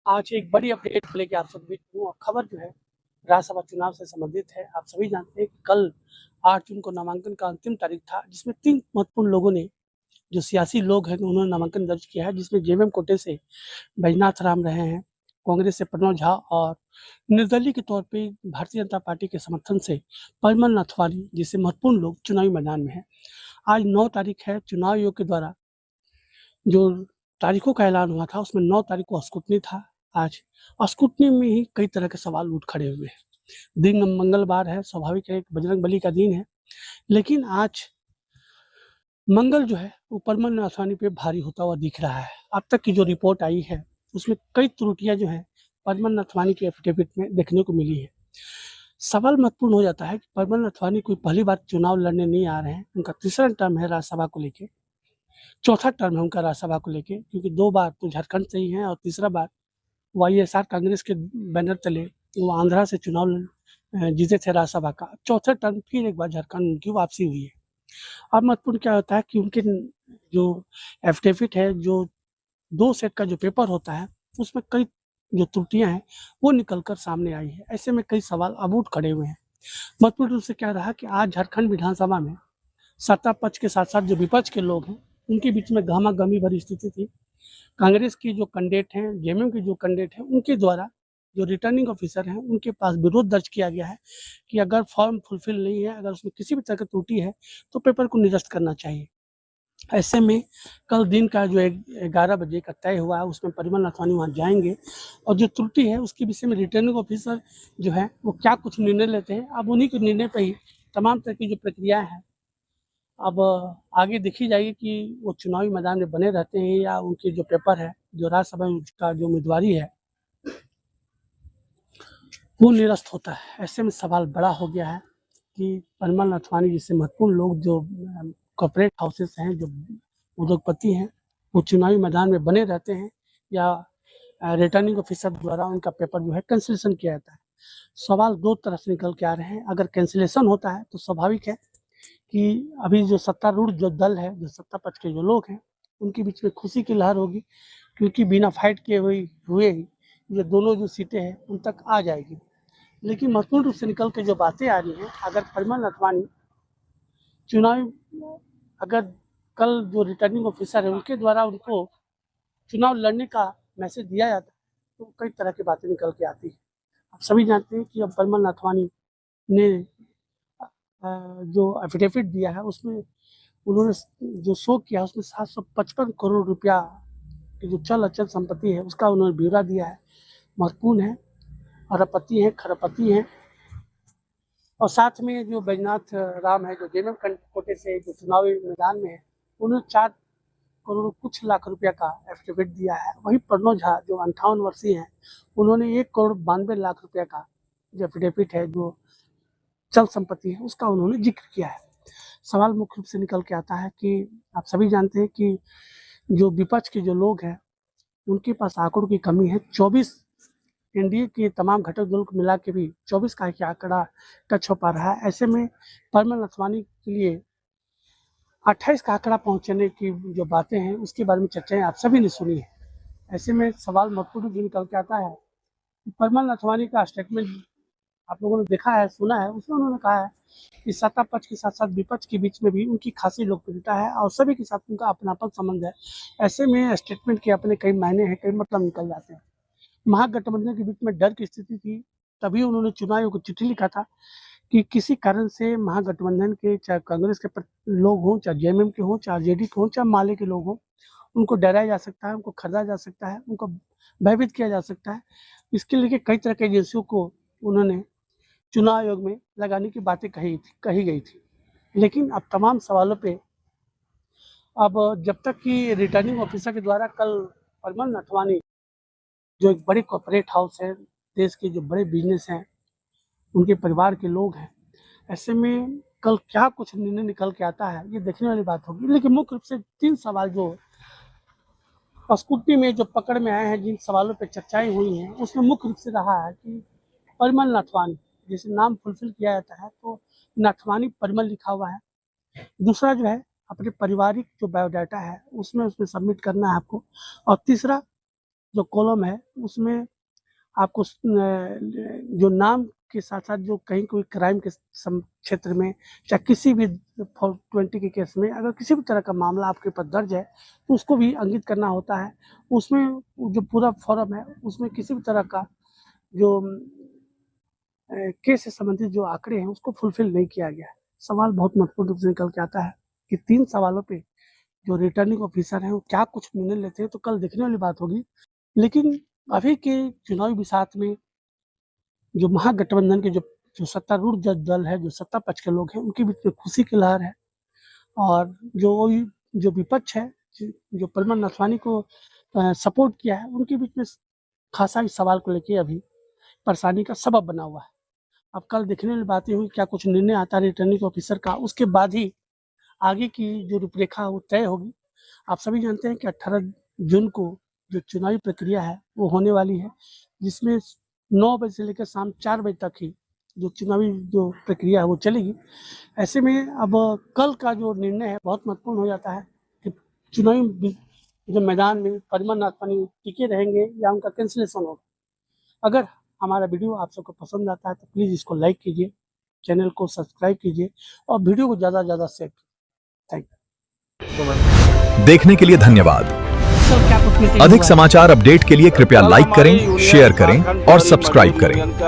आज एक बड़ी अपडेट को लेके आप सब बीच हूँ और खबर जो है राज्यसभा चुनाव से संबंधित है। आप सभी जानते हैं कि कल 8 जून को नामांकन का अंतिम तारीख था, जिसमें 3 महत्वपूर्ण लोगों ने, जो सियासी लोग हैं, उन्होंने नामांकन दर्ज किया है, जिसमें जेएमएम कोटे से बैजनाथ राम रहे हैं, कांग्रेस से प्रणव झा और निर्दलीय के तौर पे भारतीय जनता पार्टी के समर्थन से परिमल नथवानी जैसे महत्वपूर्ण लोग चुनावी मैदान में हैं। आज 9 तारीख है। चुनाव आयोग के द्वारा जो तारीखों का ऐलान हुआ था, उसमें 9 तारीख को स्क्रूटनी था। आज स्क्रूटनी में ही कई तरह के सवाल उठ खड़े हुए हैं। दिन मंगलवार है, स्वाभाविक है, एक बजरंगबली का दिन है, लेकिन आज मंगल जो है वो परिमल नथवानी पे भारी होता हुआ दिख रहा है। अब तक की जो रिपोर्ट आई है, उसमें कई त्रुटियां जो हैं परिमल नथवानी के एफिडेविट में देखने को मिली है। सवाल महत्वपूर्ण हो जाता है कि परिमल नथवानी कोई पहली बार चुनाव लड़ने नहीं आ रहे हैं। उनका तीसरा टर्म है राज्यसभा को लेके, चौथा टर्म है उनका राज्यसभा को लेके, क्योंकि 2 बार तो झारखंड से ही हैं और तीसरा बार वाईएसआर कांग्रेस के बैनर तले वो आंध्रा से चुनाव जीते थे राज्यसभा का। चौथे टर्म फिर एक बार झारखंड उनकी वापसी हुई है। अब महत्वपूर्ण क्या होता है कि उनके जो एफिडेविट है, जो 2 सेट का जो पेपर होता है, उसमें कई जो त्रुटियां हैं वो निकल कर सामने आई है। ऐसे में कई सवाल अब उठ खड़े हुए हैं। महत्वपूर्ण रूप से क्या रहा कि आज झारखंड विधानसभा में सत्ता पक्ष के साथ साथ जो विपक्ष के लोग हैं, उनके बीच में गहमा-गहमी भरी स्थिति थी। कांग्रेस की जो कैंडिडेट हैं, जेएमएम के जो कैंडिडेट हैं, उनके द्वारा जो रिटर्निंग ऑफिसर हैं, उनके पास विरोध दर्ज किया गया है कि अगर फॉर्म फुलफिल नहीं है, अगर उसमें किसी भी तरह की त्रुटि है, तो पेपर को निरस्त करना चाहिए। ऐसे में कल दिन का जो 11 बजे का तय हुआ है, उसमें परिमल नथवानी वहाँ जाएंगे और जो त्रुटि है उसके विषय में रिटर्निंग ऑफिसर जो है वो क्या कुछ निर्णय लेते हैं, अब उन्हीं के निर्णय पर ही तमाम तरह की जो प्रक्रियाएं हैं अब आगे देखी जाएगी कि वो चुनावी मैदान में बने रहते हैं या उनके जो पेपर है, जो राज्यसभा का जो उम्मीदवारी है, वो निरस्त होता है। ऐसे में सवाल बड़ा हो गया है कि परिमल नथवानी जैसे महत्वपूर्ण लोग, जो कॉर्पोरेट हाउसेस हैं, जो उद्योगपति हैं, वो चुनावी मैदान में बने रहते हैं या रिटर्निंग ऑफिसर द्वारा उनका पेपर जो है कैंसिलेशन किया जाता है। सवाल 2 तरह से निकल के आ रहे हैं। अगर कैंसिलेशन होता है तो स्वाभाविक है कि अभी जो सत्तारूढ़ जो दल है, जो सत्ता पक्ष के जो लोग हैं, उनके बीच में खुशी की लहर होगी, क्योंकि बिना फाइट किए हुए ही ये दोनों जो सीटें हैं उन तक आ जाएगी। लेकिन महत्वपूर्ण रूप से निकल के जो बातें आ रही हैं, अगर परिमल नथवानी चुनाव, अगर कल जो रिटर्निंग ऑफिसर है उनके द्वारा उनको चुनाव लड़ने का मैसेज दिया जाता है, तो कई तरह की बातें निकल के आती हैं। आप सभी जानते हैं कि अब परिमल नथवानी ने जो एफिडेविट दिया है, उसमें उन्होंने जो शो किया, उसमें 755 करोड़ रुपया की जो चल अचल संपत्ति है, उसका उन्होंने ब्यौरा दिया है। महत्वपूर्ण है, अरबपति हैं, खरबपति हैं। और साथ में जो बैजनाथ राम है, जो जेएमएम कोटे से जो चुनावी मैदान में है, उन्होंने 4 करोड़ कुछ लाख रुपया का एफिडेविट दिया है। वहीं प्रणव झा जो 58 वर्षीय हैं, उन्होंने 1 करोड़ 92 लाख रुपया का जो एफिडेविट है, जो चल संपत्ति है, उसका उन्होंने जिक्र किया है। सवाल मुख्य रूप से निकल के आता है कि आप सभी जानते हैं कि जो विपक्ष के जो लोग हैं, उनके पास आंकड़ों की कमी है। 24 एनडीए के तमाम घटक दलों को मिला के भी 24 का ही आंकड़ा टच हो पा रहा है। ऐसे में परिमल नथवानी के लिए 28 का आंकड़ा पहुंचने की जो बातें हैं, उसके बारे में चर्चाएं आप सभी ने सुनी है। ऐसे में सवाल महत्वपूर्ण जो निकल के आता है कि परिमल नथवानी का स्टेटमेंट आप लोगों ने देखा है, सुना है। उसमें उन्होंने कहा है कि सत्ता पक्ष के साथ साथ विपक्ष के बीच में भी उनकी खासी लोकप्रियता है और सभी के साथ उनका अपनापन संबंध है। ऐसे में स्टेटमेंट के अपने कई मायने हैं, कई मतलब निकल जाते हैं। महागठबंधन के बीच में डर की स्थिति थी, तभी उन्होंने चुनाव आयोग को चिट्ठी लिखा था कि किसी कारण से महागठबंधन के, चाहे कांग्रेस के लोग हों, चाहे जेएमएम के हों, चाहे आरजेडी के हों, चाहे माले के लोग हों, उनको डराया जा सकता है, उनको खरीदा जा सकता है, उनको भयभीत किया जा सकता है। इसके लिए कई तरह की एजेंसियों को उन्होंने चुनाव आयोग में लगाने की बातें कही गई थी। लेकिन अब तमाम सवालों पे, अब जब तक कि रिटर्निंग ऑफिसर के द्वारा कल परिमल नथवानी, जो एक बड़ी कॉर्पोरेट हाउस है, देश के जो बड़े बिजनेस हैं, उनके परिवार के लोग हैं, ऐसे में कल क्या कुछ निर्णय निकल के आता है, ये देखने वाली बात होगी। लेकिन मुख्य रूप से 3 सवाल जो स्कूटी में जो पकड़ में आए हैं, जिन सवालों पे चर्चाएं हुई हैं, उसमें मुख्य रूप से रहा है कि परिमल नथवानी, जैसे नाम फुलफिल किया जाता है तो नथवानी परिमल लिखा हुआ है। दूसरा जो है, अपने पारिवारिक जो बायोडाटा है उसमें सबमिट करना है आपको। और तीसरा, जो कॉलम है उसमें आपको जो नाम के साथ साथ जो कहीं कोई क्राइम के क्षेत्र में चाहे किसी भी 420 के केस में अगर किसी भी तरह का मामला आपके ऊपर दर्ज है तो उसको भी अंकित करना होता है। उसमें जो पूरा फॉर्म है उसमें किसी भी तरह का जो केस से संबंधित जो आंकड़े हैं उसको फुलफिल नहीं किया गया है। सवाल बहुत महत्वपूर्ण रूप से निकल के आता है कि 3 सवालों पे जो रिटर्निंग ऑफिसर हैं वो क्या कुछ निर्णय लेते हैं तो कल देखने वाली बात होगी। लेकिन अभी के चुनावी बिसात में जो महागठबंधन के जो सत्तारूढ़ दल है, जो सत्ता पक्ष के लोग हैं, उनके बीच में खुशी की लहर है और जो विपक्ष है, जो परमान नथवानी को सपोर्ट किया है, उनके बीच में खासा इस सवाल को लेके अभी परेशानी का सबब बना हुआ है। अब कल देखने वाली बातें हुई, क्या कुछ निर्णय आता है रिटर्निंग ऑफिसर का, उसके बाद ही आगे की जो रूपरेखा वो तय होगी। आप सभी जानते हैं कि 18 जून को जो चुनावी प्रक्रिया है वो होने वाली है, जिसमें 9 बजे से लेकर शाम 4 बजे तक ही जो चुनावी जो प्रक्रिया है वो चलेगी। ऐसे में अब कल का जो निर्णय है बहुत महत्वपूर्ण हो जाता है कि चुनावी जो मैदान में परमान नथवानी टिके रहेंगे या उनका कैंसिलेशन होगा। अगर हमारा वीडियो आप सबको पसंद आता है तो प्लीज़ इसको लाइक कीजिए, चैनल को सब्सक्राइब कीजिए और वीडियो को ज़्यादा से ज़्यादा शेयर कीजिए। Thank you. देखने के लिए धन्यवाद। अधिक समाचार अपडेट के लिए कृपया लाइक करें, शेयर करें और सब्सक्राइब करें।